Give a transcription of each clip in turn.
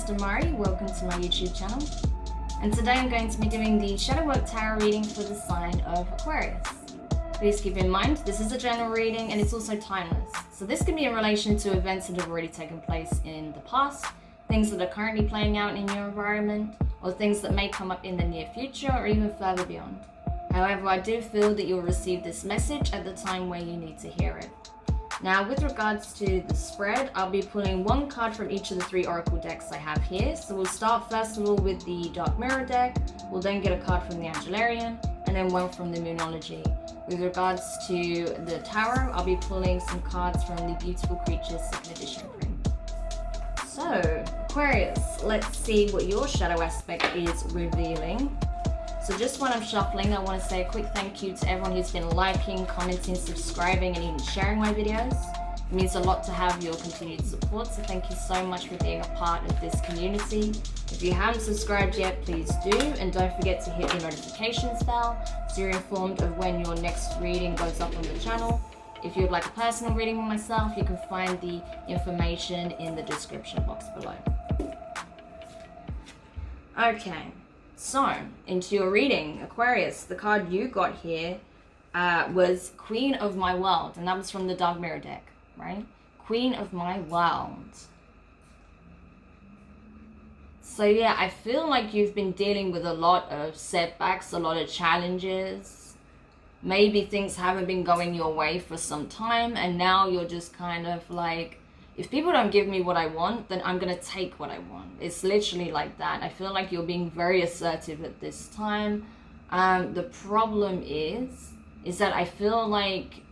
Miss Damari, welcome to my YouTube channel. And today I'm going to be doing the Shadow Work Tarot reading for the sign of Aquarius. Please keep in mind, this is a general reading and it's also timeless. So this can be in relation to events that have already taken place in the past, things that are currently playing out in your environment, or things that may come up in the near future or even further beyond. However, I do feel that you'll receive this message at the time where you need to hear it. Now, with regards to the spread, I'll be pulling one card from each of the three oracle decks I have here. So we'll start first of all with the Dark Mirror deck. We'll then get a card from the Angelarian, and then one from the Moonology. With regards to the Tarot, I'll be pulling some cards from the Beautiful Creatures 2nd edition print. So, Aquarius, let's see what your shadow aspect is revealing. So just when I'm shuffling, I want to say a quick thank you to everyone who's been liking, commenting, subscribing, and even sharing my videos. It means a lot to have your continued support, so thank you so much for being a part of this community. If you haven't subscribed yet, please do, and don't forget to hit the notifications bell so you're informed of when your next reading goes up on the channel. If you'd like a personal reading with myself, you can find the information in the description box below. Okay. So, into your reading, Aquarius, the card you got here was Queen of My World, and that was from the Dark Mirror deck, right? Queen of My World. So yeah, I feel like you've been dealing with a lot of setbacks, a lot of challenges. Maybe things haven't been going your way for some time, and now you're just kind of like, if people don't give me what I want, then I'm going to take what I want. It's literally like that. I feel like you're being very assertive at this time. The problem is that I feel like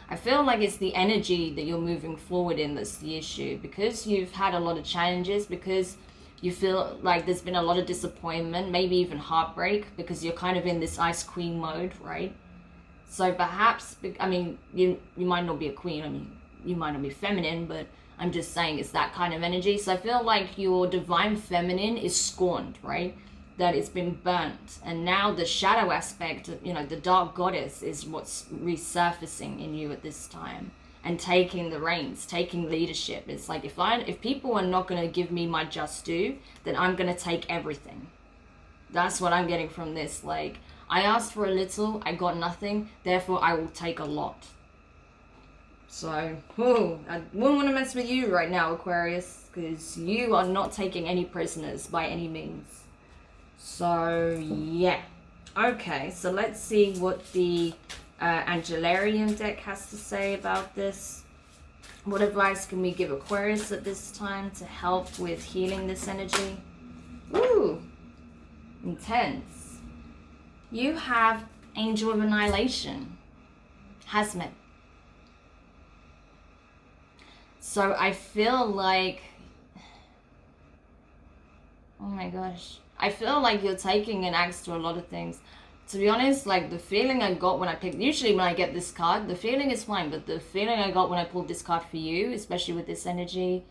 it's the energy that you're moving forward in that's the issue. Because you've had a lot of challenges, because you feel like there's been a lot of disappointment, maybe even heartbreak, because you're kind of in this Ice Queen mode, right? So perhaps, I mean, you might not be a queen, I mean, you might not be feminine, but I'm just saying it's that kind of energy. So I feel like your divine feminine is scorned, right? That it's been burnt. And now the shadow aspect, you know, the dark goddess is what's resurfacing in you at this time. And taking the reins, taking leadership. It's like, if people are not going to give me my just due, then I'm going to take everything. That's what I'm getting from this, like, I asked for a little, I got nothing, therefore I will take a lot. So, I wouldn't want to mess with you right now, Aquarius, because you are not taking any prisoners by any means. So, yeah. Okay, so let's see what the Angelarian deck has to say about this. What advice can we give Aquarius at this time to help with healing this energy? Ooh, intense. You have Angel of Annihilation, Hazmet. So I feel like, oh my gosh, I feel like you're taking an axe to a lot of things. To be honest, like the feeling I got when I picked, usually when I get this card, the feeling is fine, but the feeling I got when I pulled this card for you, especially with this energy,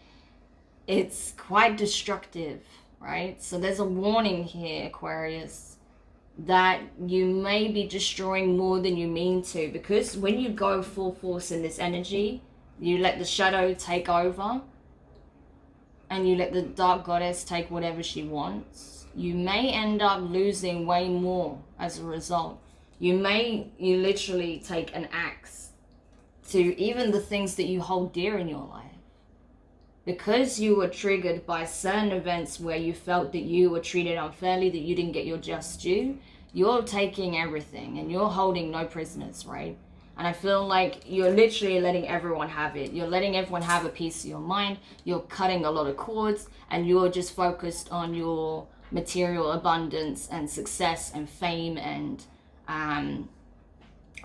it's quite destructive, right? So there's a warning here, Aquarius, that you may be destroying more than you mean to, because when you go full force in this energy, you let the shadow take over and you let the dark goddess take whatever she wants, you may end up losing way more as a result. You literally take an axe to even the things that you hold dear in your life. Because you were triggered by certain events where you felt that you were treated unfairly, that you didn't get your just due, you're taking everything and you're holding no prisoners, right? And I feel like you're literally letting everyone have it. You're letting everyone have a piece of your mind. You're cutting a lot of cords and you're just focused on your material abundance and success and fame and,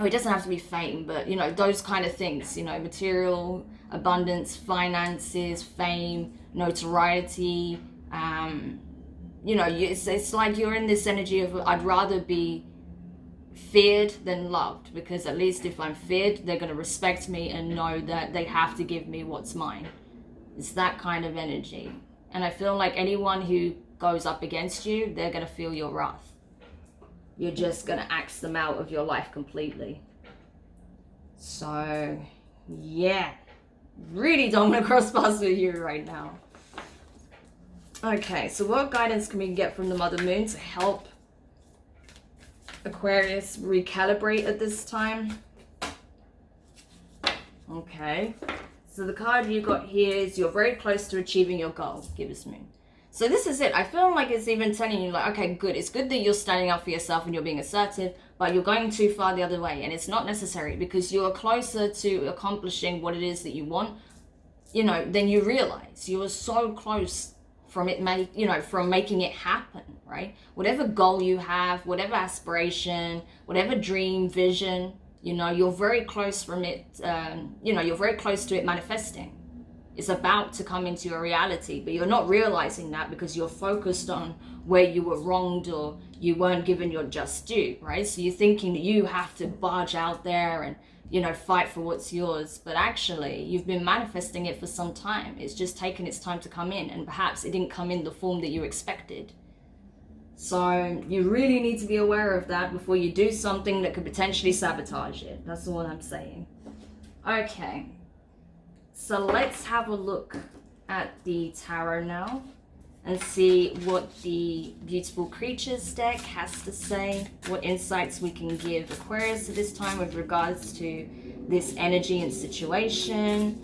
it doesn't have to be fame, but, you know, those kind of things, you know, material abundance, finances, fame, notoriety, you know, it's like you're in this energy of, I'd rather be feared than loved, because at least if I'm feared, they're going to respect me and know that they have to give me what's mine. It's that kind of energy. And I feel like anyone who goes up against you, they're going to feel your wrath. You're just going to axe them out of your life completely. So, yeah. really don't want to cross paths with you right now. Okay, so what guidance can we get from the Mother Moon to help Aquarius recalibrate at this time? Okay, so the card you got here is you're very close to achieving your goal, Gibbous Moon. So this is it. I feel like it's even telling you like, okay, good. It's good that you're standing up for yourself and you're being assertive, but you're going too far the other way. And it's not necessary because you're closer to accomplishing what it is that you want, you know, than you realize. You are so close from from making it happen, right? Whatever goal you have, whatever aspiration, whatever dream, vision, you know, you're very close from it, you're very close to it manifesting. It's about to come into your reality, but you're not realizing that because you're focused on where you were wronged or you weren't given your just due, right? So you're thinking that you have to barge out there and, you know, fight for what's yours. But actually, you've been manifesting it for some time. It's just taken its time to come in, and perhaps it didn't come in the form that you expected. So you really need to be aware of that before you do something that could potentially sabotage it. That's all I'm saying. Okay. So let's have a look at the tarot now and see what the Beautiful Creatures deck has to say, what insights we can give Aquarius at this time with regards to this energy and situation.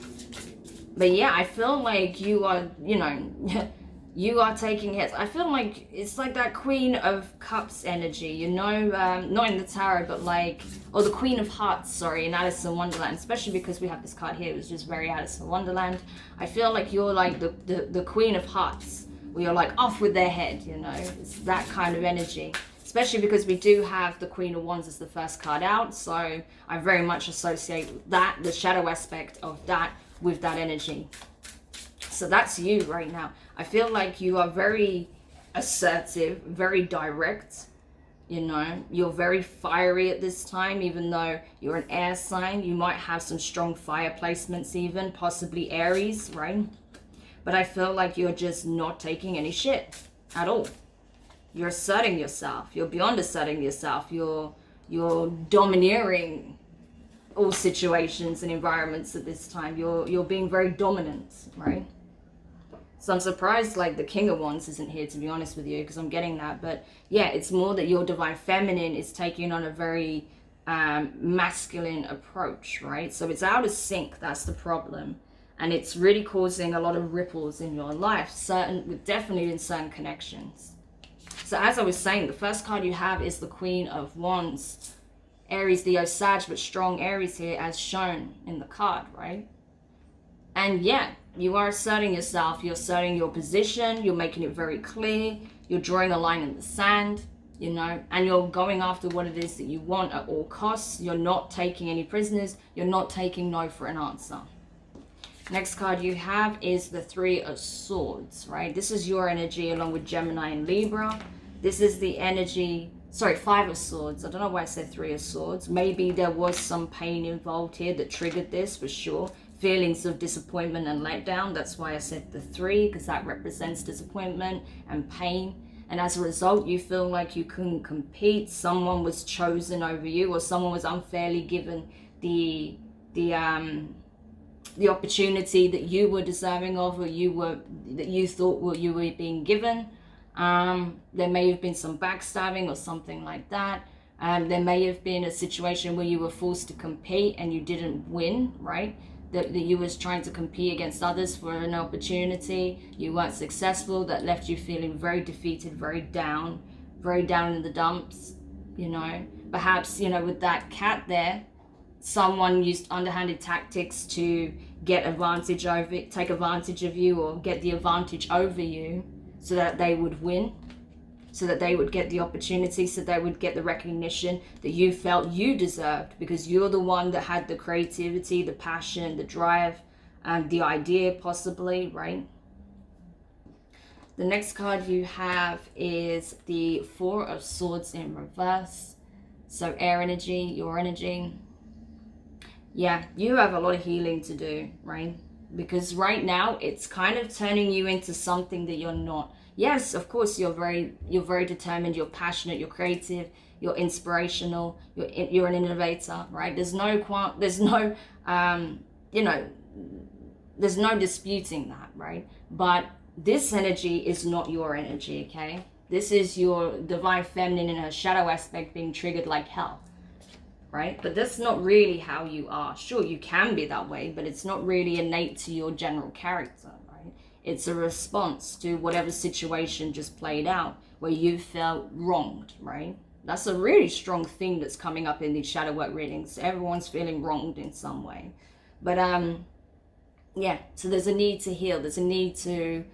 But yeah, I feel like you are, you know, you are taking hits. I feel like it's like that Queen of Cups energy, you know, not in the tarot, but like, or the Queen of Hearts, sorry, in Alice in Wonderland, especially because we have this card here, it was just very Alice in Wonderland. I feel like you're like the Queen of Hearts, where you're like off with their head, you know, it's that kind of energy. Especially because we do have the Queen of Wands as the first card out, so I very much associate that, the shadow aspect of that, with that energy. So that's you right now. I feel like you are very assertive, very direct, you know. You're very fiery at this time, even though you're an air sign. You might have some strong fire placements even, possibly Aries, right? But I feel like you're just not taking any shit at all. You're asserting yourself. You're beyond asserting yourself. You're domineering all situations and environments at this time. You're being very dominant, right? So I'm surprised like the King of Wands isn't here, to be honest with you, because I'm getting that. But yeah, it's more that your Divine Feminine is taking on a very masculine approach, right? So it's out of sync. That's the problem. And it's really causing a lot of ripples in your life, definitely in certain connections. So as I was saying, the first card you have is the Queen of Wands. Aries, Leo, Sag, but strong Aries here as shown in the card, right? And yeah, you are asserting yourself. You're asserting your position. You're making it very clear. You're drawing a line in the sand, you know, and you're going after what it is that you want at all costs. You're not taking any prisoners. You're not taking no for an answer. Next card you have is the Three of Swords, right? This is your energy along with Gemini and Libra. This is the energy, sorry, Five of Swords. I don't know why I said Three of Swords. Maybe there was some pain involved here that triggered this for sure. Feelings of disappointment and letdown. That's why I said the three, because that represents disappointment and pain. And as a result, you feel like you couldn't compete. Someone was chosen over you, or someone was unfairly given the opportunity that you were deserving of, or that you thought you were being given. There may have been some backstabbing or something like that. There may have been a situation where you were forced to compete and you didn't win, right? That you was trying to compete against others for an opportunity. You weren't successful. That left you feeling very defeated, very down in the dumps, you know. Perhaps, you know, with that cat there, someone used underhanded tactics to get advantage over it, take advantage of you, or get the advantage over you so that they would win, so that they would get the opportunity, so they would get the recognition that you felt you deserved, because you're the one that had the creativity, the passion, the drive, and the idea possibly, right? The next card you have is the Four of Swords in reverse. So air energy, your energy. Yeah, you have a lot of healing to do, right? Because right now it's kind of turning you into something that you're not. Yes, of course, you're very determined, you're passionate, you're creative, you're inspirational, you're an innovator, right? There's no there's no disputing that, right? But this energy is not your energy, okay? This is your divine feminine in her shadow aspect being triggered like hell, right? But that's not really how you are. Sure, you can be that way, but it's not really innate to your general character, right? It's a response to whatever situation just played out where you felt wronged, right? That's a really strong thing that's coming up in these shadow work readings. Everyone's feeling wronged in some way. But yeah, so there's a need to heal. There's a need to,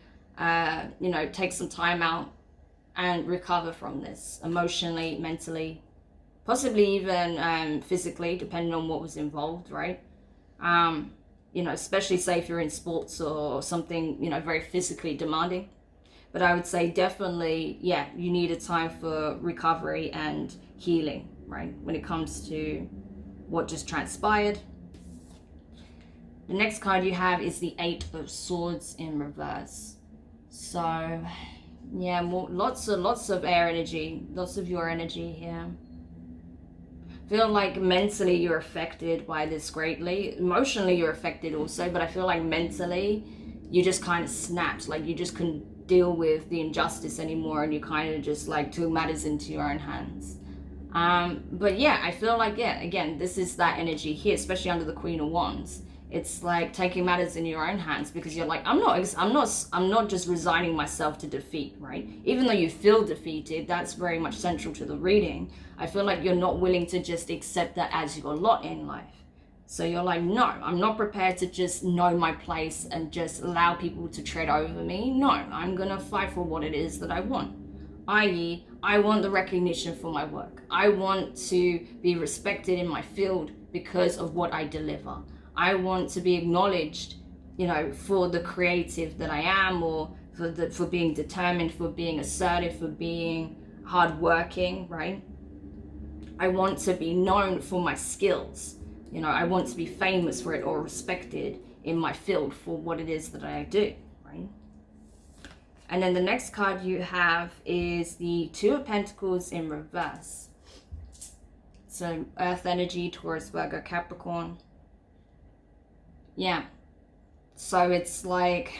you know, take some time out and recover from this emotionally, mentally, possibly even physically, depending on what was involved, right? You know, especially say if you're in sports or something, you know, very physically demanding. But I would say definitely, yeah, you need a time for recovery and healing, right? When it comes to what just transpired. The next card you have is the Eight of Swords in reverse. So, yeah, lots of air energy, lots of your energy here. Feel like mentally you're affected by this greatly. Emotionally you're affected also, but I feel like mentally you just kind of snapped. Like you just couldn't deal with the injustice anymore and you kind of just like took matters into your own hands. But yeah, I feel like, yeah, again, this is that energy here, especially under the Queen of Wands. It's like taking matters in your own hands because you're like, I'm not just resigning myself to defeat, right? Even though you feel defeated, that's very much central to the reading. I feel like you're not willing to just accept that as your lot in life. So you're like, no, I'm not prepared to just know my place and just allow people to tread over me. No, I'm gonna fight for what it is that I want. I.e., I want the recognition for my work. I want to be respected in my field because of what I deliver. I want to be acknowledged, you know, for the creative that I am, or for being determined, for being assertive, for being hardworking, right? I want to be known for my skills. You know, I want to be famous for it or respected in my field for what it is that I do, right? And then the next card you have is the Two of Pentacles in reverse. So Earth energy, Taurus, Virgo, Capricorn. Yeah, so it's like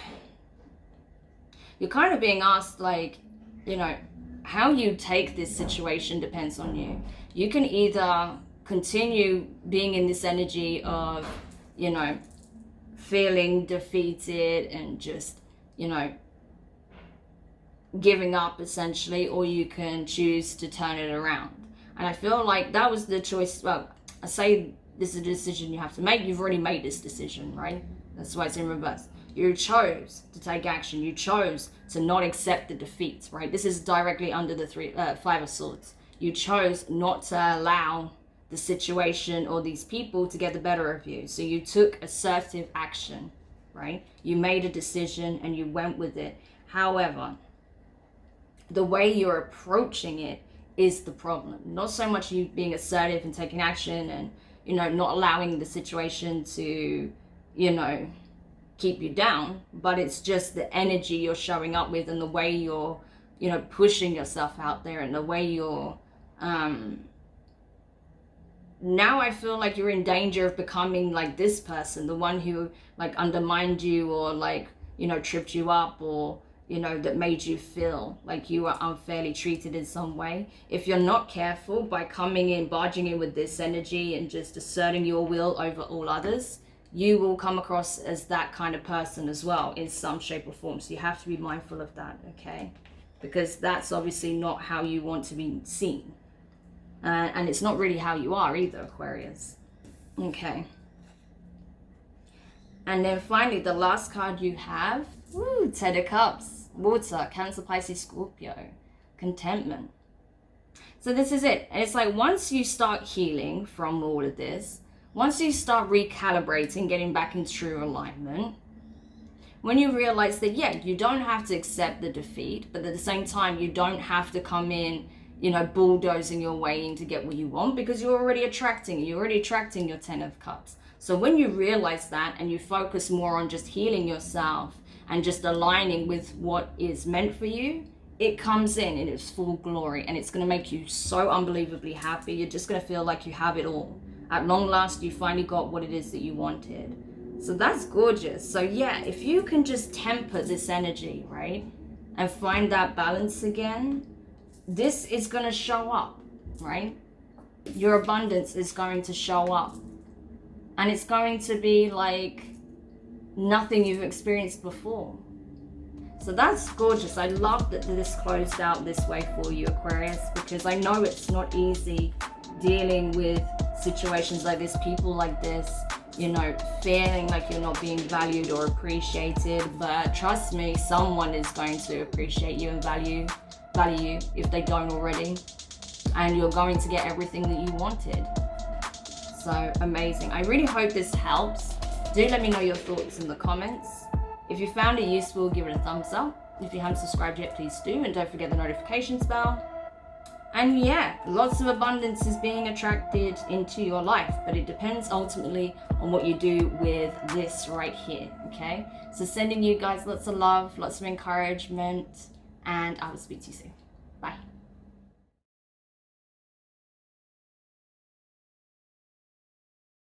you're kind of being asked, like, you know, how you take this situation depends on you. You can either continue being in this energy of, you know, feeling defeated and just, you know, giving up essentially, or you can choose to turn it around. And I feel like that was the choice. Well, I say this is a decision you have to make. You've already made this decision, right? That's why it's in reverse. You chose to take action. You chose to not accept the defeat, right? This is directly under the Five of Swords. You chose not to allow the situation or these people to get the better of you. So you took assertive action, right? You made a decision and you went with it. However, the way you're approaching it is the problem. Not so much you being assertive and taking action and, you know, not allowing the situation to, you know, keep you down, but it's just the energy you're showing up with and the way you're, you know, pushing yourself out there and the way you're, now I feel like you're in danger of becoming like this person, the one who like undermined you or like, you know, tripped you up or, you know, that made you feel like you were unfairly treated in some way. If you're not careful, by coming in, barging in with this energy and just asserting your will over all others, you will come across as that kind of person as well in some shape or form. So you have to be mindful of that, okay? Because that's obviously not how you want to be seen. And it's not really how you are either, Aquarius. Okay. And then finally, the last card you have, Ten of Cups, Water, Cancer, Pisces, Scorpio, Contentment. So this is it. And it's like once you start healing from all of this, once you start recalibrating, getting back into true alignment, when you realize that, yeah, you don't have to accept the defeat, but at the same time, you don't have to come in, you know, bulldozing your way in to get what you want because you're already attracting your Ten of Cups. So when you realize that and you focus more on just healing yourself and just aligning with what is meant for you, it comes in its full glory and it's going to make you so unbelievably happy. You're just going to feel like you have it all. At long last, you finally got what it is that you wanted. So that's gorgeous. So yeah, if you can just temper this energy, right, and find that balance again, this is going to show up, right? Your abundance is going to show up, and it's going to be like nothing you've experienced before. So that's gorgeous. I love that this closed out this way for you, Aquarius, because I know it's not easy dealing with situations like this, people like this, you know, feeling like you're not being valued or appreciated. But trust me, someone is going to appreciate you and value you if they don't already, and you're going to get everything that you wanted. So amazing. I really hope this helps. Do let me know your thoughts in the comments. If you found it useful, give it a thumbs up. If you haven't subscribed yet, please do, and don't forget the notifications bell. And yeah, lots of abundance is being attracted into your life, but it depends ultimately on what you do with this right here, okay? So sending you guys lots of love, lots of encouragement, and I will speak to you soon. Bye.